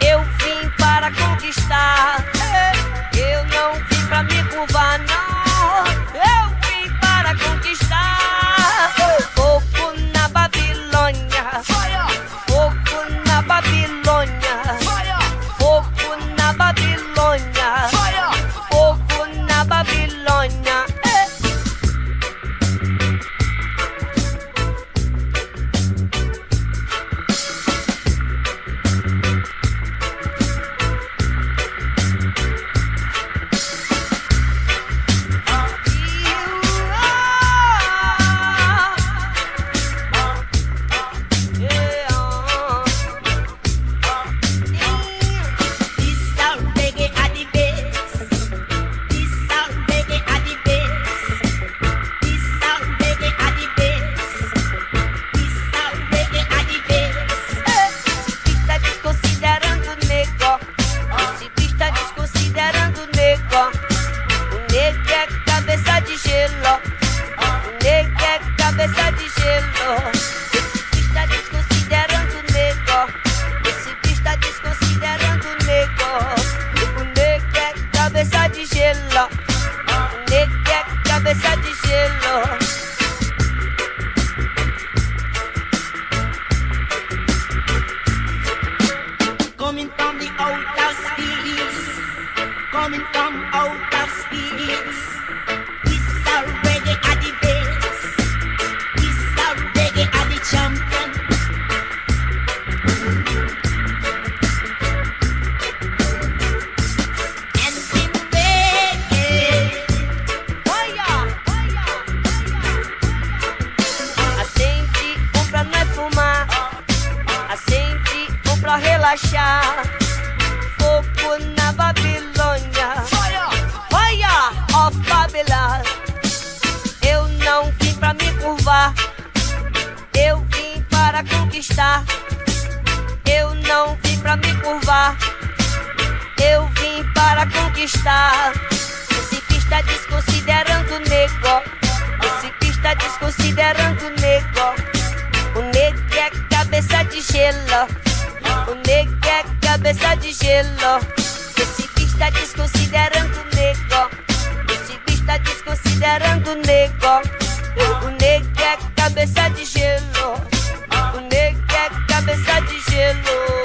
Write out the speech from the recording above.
Eu vim para conquistar. Eu não vim pra me curvar, não. Eu vim para conquistar. Fogo na Babilônia, fogo na Babilônia, fogo na Babilônia, fogo na Babilônia. Cabeça de gelo, esse bicho tá desconsiderando o nego. Esse bicho tá desconsiderando o nego. O nego é cabeça de gelo. O nego é cabeça de gelo. Coming from the outer space, coming from outer space. This a reggae at the base. This a reggae at the champion. And in reggae, acende um pra nós fumar, acende um pra relaxar. Fogo na Babilônia, fire of Babylon. Eu não vim pra me curvar, eu vim para conquistar. Eu não vim pra me curvar, eu vim para conquistar. Esse bicho tá desconsiderando o nego. Esse bicho tá desconsiderando o nego. O nego é cabeça de gelo. O nego é cabeça de gelo. Esse bicho tá desconsiderando o nego. Esse bicho tá desconsiderando o nego. O nego é cabeça de gelo. O nego é cabeça de gelo.